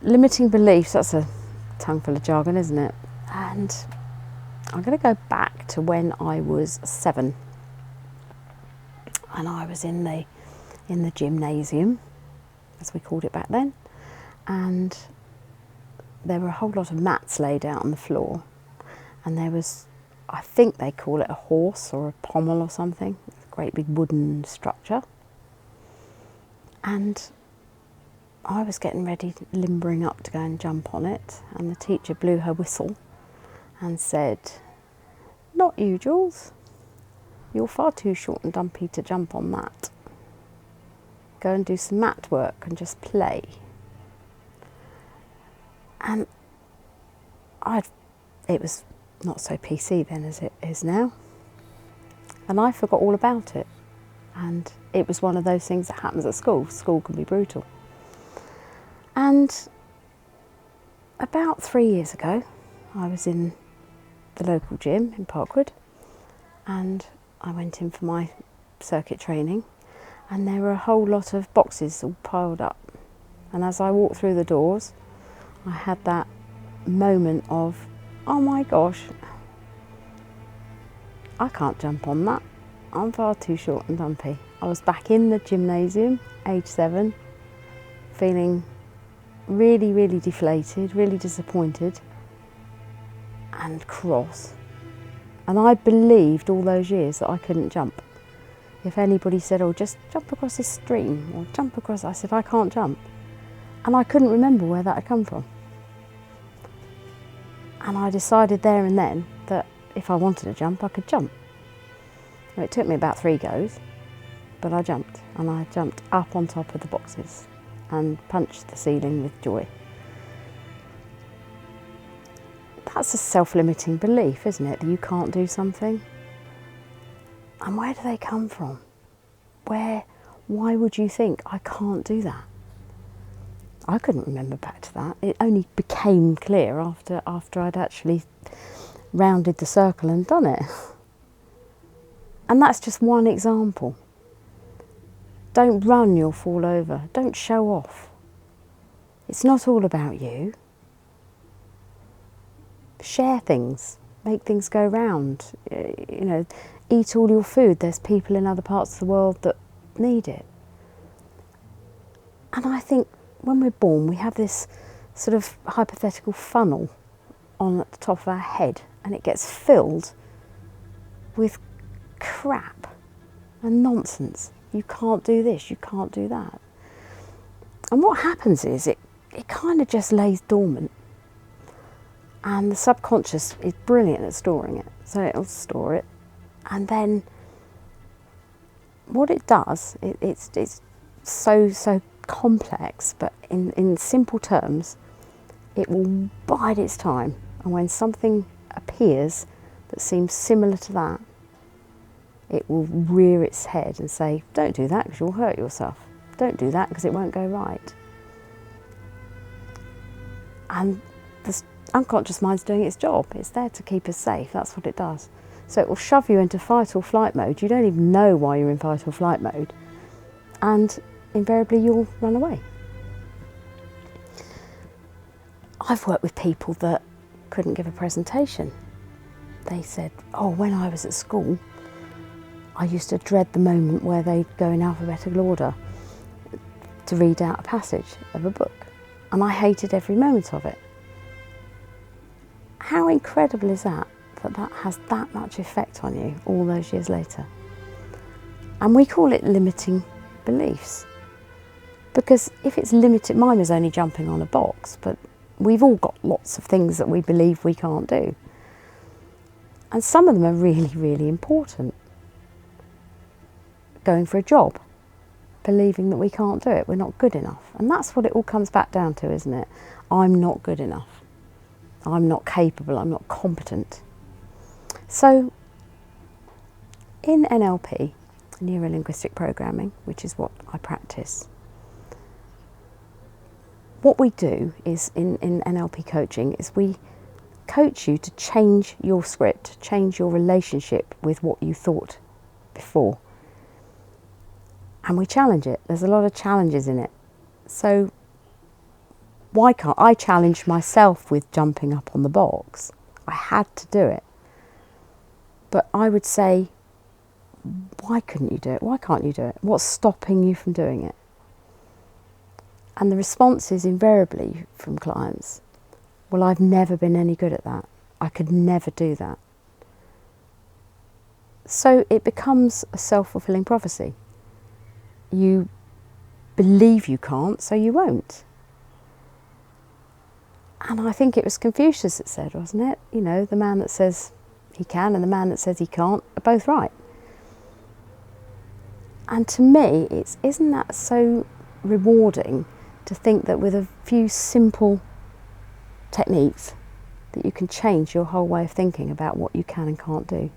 limiting beliefs, that's a tongue full of jargon, isn't it? And I'm going to go back to when I was 7 and I was in the gymnasium, as we called it back then, and there were a whole lot of mats laid out on the floor, and there was, I think they call it a horse or a pommel or something, a great big wooden structure, and I was getting ready, limbering up to go and jump on it, and the teacher blew her whistle and said, "Not you, Jules. You're far too short and dumpy to jump on that. Go and do some mat work and just play." And it was not so PC then as it is now. And I forgot all about it. And it was one of those things that happens at school. School can be brutal. And about 3 years ago, I was in the local gym in Parkwood, and I went in for my circuit training, and there were a whole lot of boxes all piled up. And as I walked through the doors, I had that moment of, oh my gosh, I can't jump on that. I'm far too short and dumpy. I was back in the gymnasium, age 7, feeling really, really deflated, really disappointed and cross. And I believed all those years that I couldn't jump. If anybody said, oh, just jump across this stream or jump across, I said, I can't jump. And I couldn't remember where that had come from. And I decided there and then that if I wanted to jump, I could jump. Well, it took me about 3 goes, but I jumped, and I jumped up on top of the boxes and punched the ceiling with joy. That's a self-limiting belief, isn't it, that you can't do something? And where do they come from? Why would you think I can't do that? I couldn't remember back to that. It only became clear after I'd actually rounded the circle and done it. And that's just one example. Don't run, you'll fall over. Don't show off. It's not all about you. Share things, make things go round. Eat all your food. There's people in other parts of the world that need it. And I think when we're born, we have this sort of hypothetical funnel on at the top of our head, and it gets filled with crap and nonsense. You can't do this, you can't do that. And what happens is it kind of just lays dormant. And the subconscious is brilliant at storing it. So it'll store it. And then what it does, it's so complex, but in simple terms, it will bide its time. And when something appears that seems similar to that, it will rear its head and say, don't do that because you'll hurt yourself. Don't do that because it won't go right. And the unconscious mind's doing its job. It's there to keep us safe. That's what it does. So it will shove you into fight or flight mode. You don't even know why you're in fight or flight mode. And invariably you'll run away. I've worked with people that couldn't give a presentation. They said, oh, when I was at school, I used to dread the moment where they'd go in alphabetical order to read out a passage of a book. And I hated every moment of it. How incredible is that has that much effect on you all those years later? And we call it limiting beliefs. Because if it's limited, mine was only jumping on a box, but we've all got lots of things that we believe we can't do. And some of them are really, really important. Going for a job, believing that we can't do it, we're not good enough. And that's what it all comes back down to, isn't it? I'm not good enough. I'm not capable, I'm not competent. So, in NLP, Neuro-Linguistic Programming, which is what I practice, what we do is, in NLP coaching, is we coach you to change your script, change your relationship with what you thought before. And we challenge it. There's a lot of challenges in it. So why can't I challenge myself with jumping up on the box? I had to do it. But I would say, why couldn't you do it? Why can't you do it? What's stopping you from doing it? And the response is invariably from clients, well, I've never been any good at that. I could never do that. So it becomes a self-fulfilling prophecy. You believe you can't, so you won't. And I think it was Confucius that said, wasn't it? You know, the man that says he can and the man that says he can't are both right. And to me, isn't that so rewarding to think that with a few simple techniques that you can change your whole way of thinking about what you can and can't do.